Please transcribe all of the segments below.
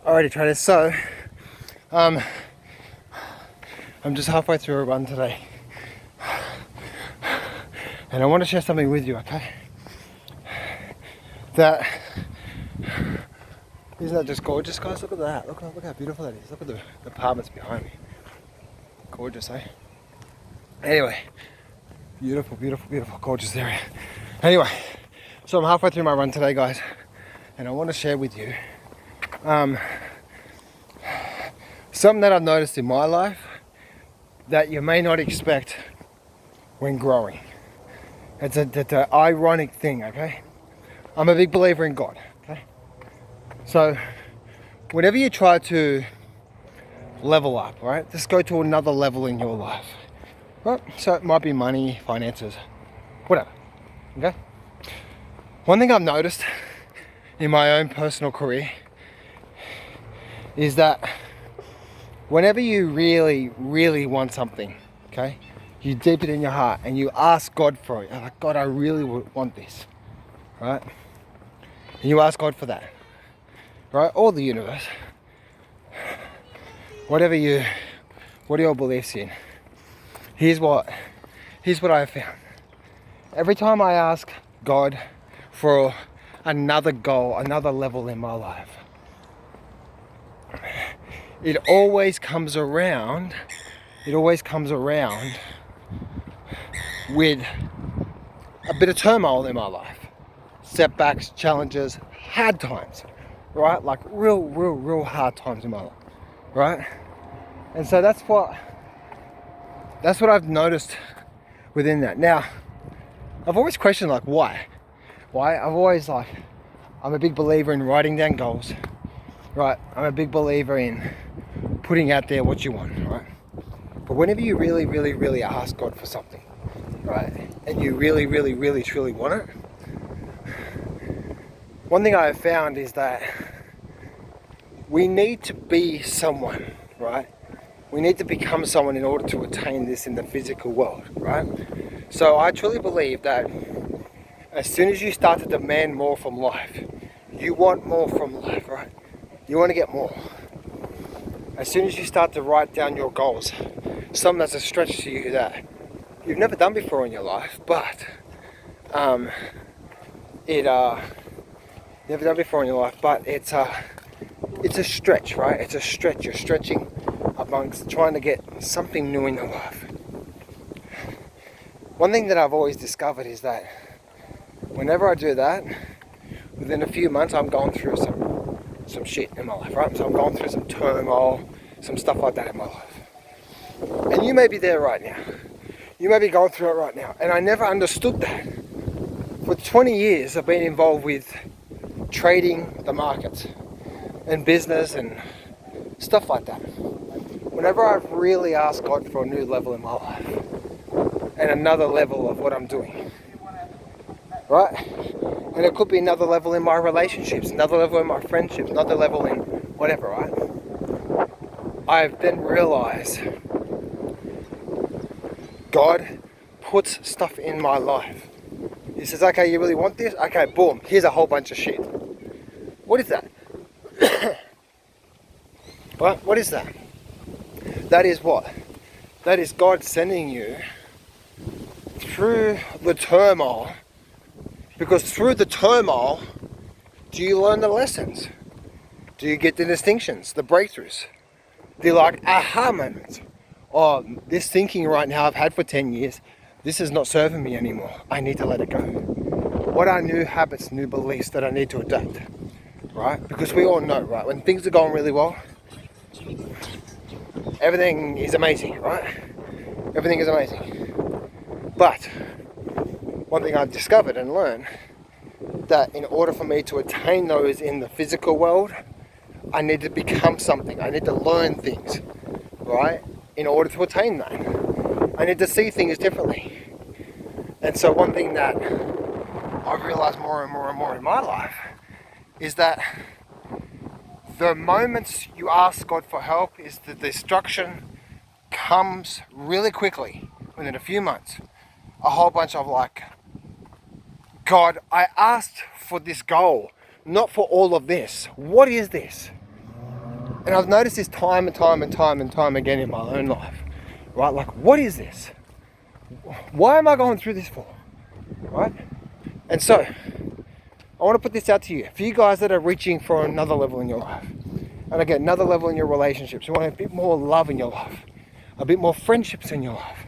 Alrighty traders, so I'm just halfway through a run today and I want to share something with you, okay? That isn't that just gorgeous, guys? Look at that. Look how beautiful that is. Look at the apartments behind me. Gorgeous, eh? Anyway, beautiful, gorgeous area. Anyway, so I'm halfway through my run today, guys, and I want to share with you something that I've noticed in my life that you may not expect when growing. It's an ironic thing, okay? I'm a big believer in God, okay? So whenever you try to level up, right? Just go to another level in your life, right? So it might be money, finances, whatever, okay? One thing I've noticed in my own personal career is that whenever you really want something, okay, you deep it in your heart and you ask God for it. You're like, God, I really want this, right? And you ask God for that, right? Or the universe, what are your beliefs in? Here's what I have found. Every time I ask God for another goal, another level in my life, it always comes around with a bit of turmoil in my life. Setbacks, challenges, hard times, right? Like real hard times in my life, right? And so that's what I've noticed within that. Now, I've always questioned, like, why? I'm a big believer in writing down goals, right? I'm a big believer in putting out there what you want, right? But whenever you really ask God for something, right, and you really truly want it, one thing I have found is that we need to be someone, right? We need to become someone in order to attain this in the physical world, right? So I truly believe that as soon as you start to demand more from life, you want more from life, right? You want to get more. As soon as you start to write down your goals, something that's a stretch to you that you've never done before in your life, but never done before in your life, but it's a stretch, right? It's a stretch. You're stretching amongst trying to get something new in your life. One thing that I've always discovered is that whenever I do that, within a few months, I'm going through some shit in my life, right? So I'm going through some turmoil, some stuff like that in my life. And you may be there right now. You may be going through it right now. And I never understood that. For 20 years, I've been involved with trading the markets and business and stuff like that. Whenever I've really asked God for a new level in my life and another level of what I'm doing, right? And it could be another level in my relationships, another level in my friendships, another level in whatever, right? I've then realized God puts stuff in my life. He says, okay, you really want this? Okay, boom, here's a whole bunch of shit. What is that? Right? What is that? That is what? That is God sending you through the turmoil, because through the turmoil, do you learn the lessons? Do you get the distinctions, the breakthroughs? The aha moments? Oh, this thinking right now I've had for 10 years, this is not serving me anymore. I need to let it go. What are new habits, new beliefs that I need to adapt? Right? Because we all know, right? When things are going really well, everything is amazing, right? Everything is amazing. But one thing I've discovered and learned, that in order for me to attain those in the physical world, I need to become something. I need to learn things, right? In order to attain that, I need to see things differently. And so one thing that I've realized more and more in my life is that the moments you ask God for help is the destruction comes really quickly within a few months. A whole bunch of like, God, I asked for this goal not for all of this. What is this? And I've noticed this time and time again in my own life, right? Like, what is this? Why am I going through this for, right? And so, I want to put this out to you. For you guys that are reaching for another level in your life, and again, another level in your relationships, you want a bit more love in your life, a bit more friendships in your life,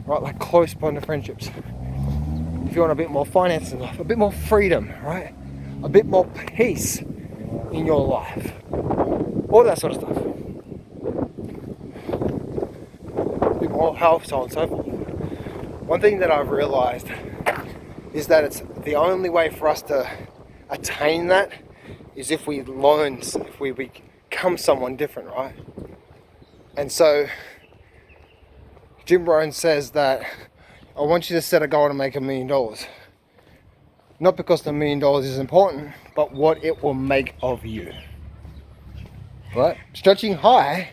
right? Like close bonded friendships. If you want a bit more finance in life, a bit more freedom, right? A bit more peace in your life. All that sort of stuff. A bit more health, so on and so forth. One thing that I've realized is that it's the only way for us to attain that is if we become someone different, right? And so Jim Rohn says that I want you to set a goal to make $1 million. Not because the $1 million is important, but what it will make of you. Right? Stretching high,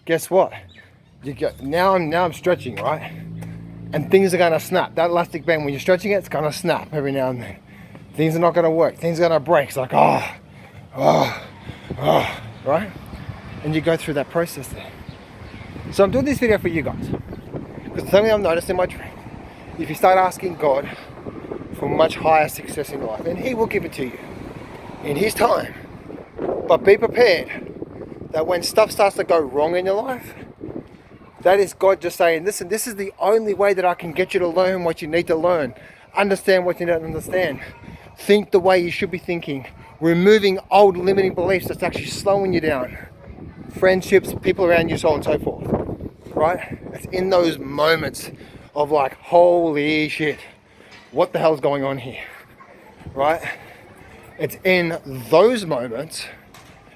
guess what? Now I'm stretching, right? And things are gonna snap. That elastic band, when you're stretching it, it's gonna snap every now and then. Things are not gonna work. Things are gonna break. It's like, right? And you go through that process there. So I'm doing this video for you guys. Because something I've noticed in my training, if you start asking God for much higher success in life, and He will give it to you in His time. But be prepared that when stuff starts to go wrong in your life, that is God just saying, listen, this is the only way that I can get you to learn what you need to learn. Understand what you don't understand. Think the way you should be thinking. Removing old limiting beliefs that's actually slowing you down. Friendships, people around you, so on and so forth. Right? It's in those moments of like, holy shit, what the hell's going on here? Right? It's in those moments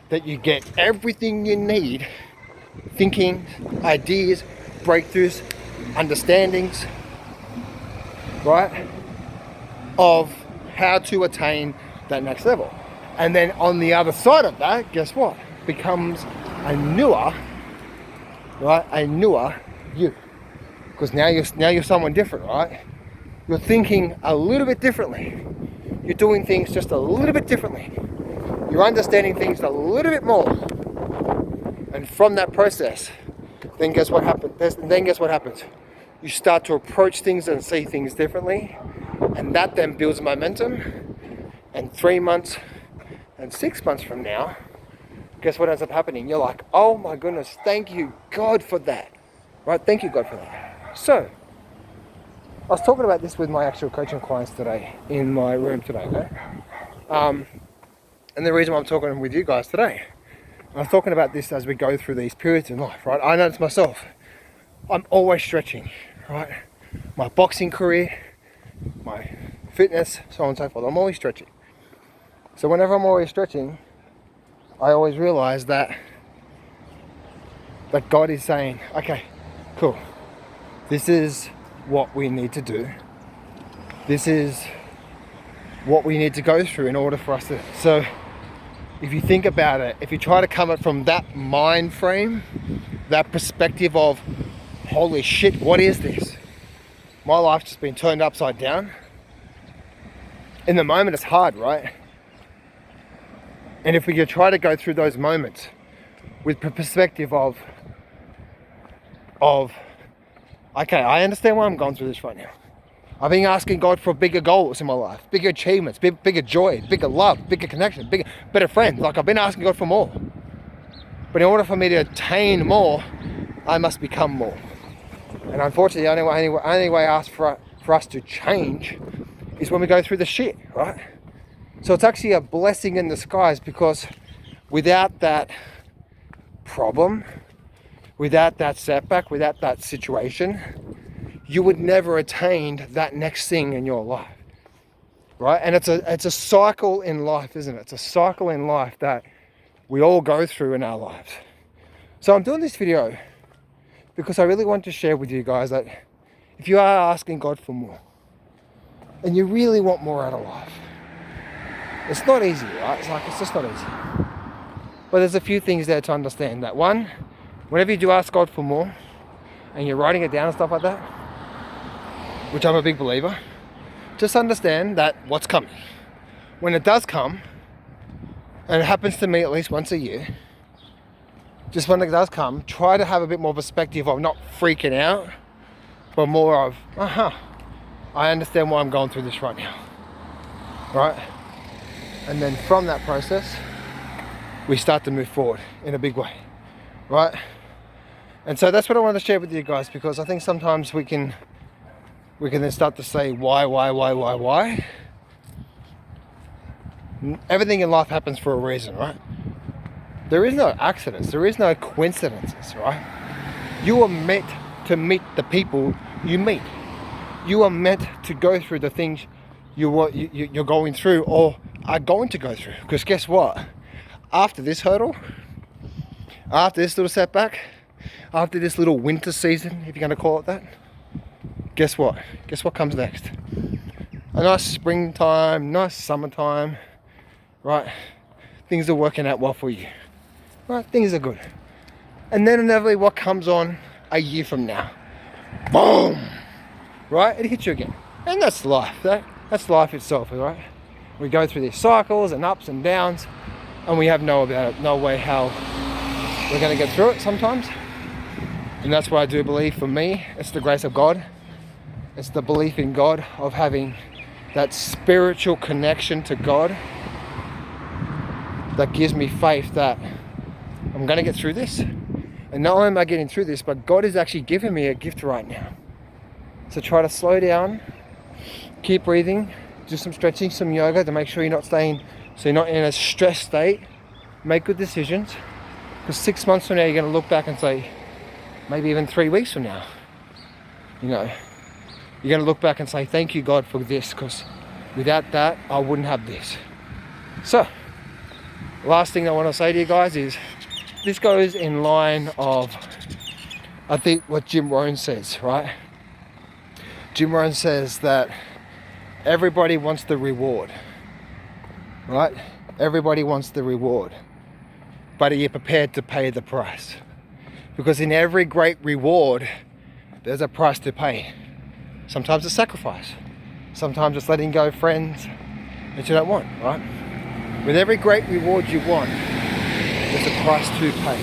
that you get everything you need, thinking, ideas, breakthroughs, understandings, right, of how to attain that next level. And then on the other side of that, guess what? Becomes a newer, right, a newer you. Because now you're someone different, right? You're thinking a little bit differently. You're doing things just a little bit differently. You're understanding things a little bit more. And from that process, then guess what happens? You start to approach things and see things differently. And that then builds momentum. And 3 months and 6 months from now, guess what ends up happening? You're like, oh my goodness, thank you God for that. Right? Thank you God for that. So, I was talking about this with my actual coaching clients today in my room today. Okay? And the reason why I'm talking with you guys today, I'm talking about this as we go through these periods in life, right? I notice myself, I'm always stretching, right? My boxing career, my fitness, so on and so forth, I'm always stretching. So whenever I'm always stretching, I always realize that God is saying, okay, cool, this is what we need to do. This is what we need to go through in order for us to... So if you think about it, if you try to come at from that mind frame, that perspective of, holy shit, what is this? My life's just been turned upside down. In the moment, it's hard, right? And if we could try to go through those moments with the perspective of, okay, I understand why I'm going through this right now. I've been asking God for bigger goals in my life, bigger achievements, bigger joy, bigger love, bigger connection, better friends. Like, I've been asking God for more. But in order for me to attain more, I must become more. And unfortunately, the only way I ask for us to change is when we go through the shit, right? So it's actually a blessing in disguise, because without that problem, without that setback, without that situation, you would never attain that next thing in your life, right? And it's a cycle in life, isn't it? It's a cycle in life that we all go through in our lives. So I'm doing this video because I really want to share with you guys that if you are asking God for more, and you really want more out of life, it's not easy, right? It's just not easy. But there's a few things there to understand. That one, whenever you do ask God for more, and you're writing it down and stuff like that, which I'm a big believer, just understand that what's coming. When it does come, and it happens to me at least once a year, just when it does come, try to have a bit more perspective of not freaking out, but more of, I understand why I'm going through this right now, right? And then from that process, we start to move forward in a big way, right? And so that's what I wanted to share with you guys, because I think sometimes we can then start to say why. Everything in life happens for a reason, right? There is no accidents, there is no coincidences, right? You are meant to meet the people you meet. You are meant to go through the things you're going through or are going to go through. Because guess what? After this hurdle, after this little setback, after this little winter season, if you're going to call it that, guess what? Guess what comes next? A nice springtime, nice summertime, right? Things are working out well for you, right? Things are good. And then inevitably what comes on a year from now? Boom! Right? It hits you again. And that's life. That's life itself, right? We go through these cycles and ups and downs, and we have no way how we're going to get through it sometimes. And that's why I do believe, for me, it's the grace of God. It's the belief in God, of having that spiritual connection to God, that gives me faith that I'm going to get through this. And not only am I getting through this, but God is actually giving me a gift right now. So try to slow down, keep breathing, do some stretching, some yoga to make sure you're not in a stressed state. Make good decisions. Because 6 months from now, you're going to look back and say, maybe even 3 weeks from now, you're going to look back and say, thank you, God, for this, because without that, I wouldn't have this. So, last thing I want to say to you guys is, this goes in line of, I think, what Jim Rohn says, right? Jim Rohn says that everybody wants the reward, right? Everybody wants the reward, but are you prepared to pay the price? Because in every great reward, there's a price to pay. Sometimes it's sacrifice. Sometimes it's letting go of friends that you don't want, right? With every great reward you want, there's a price to pay.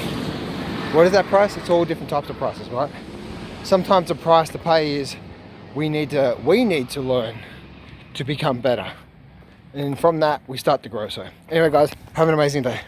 What is that price? It's all different types of prices, right? Sometimes the price to pay is we need to learn to become better. And from that, we start to grow. So anyway, guys, have an amazing day.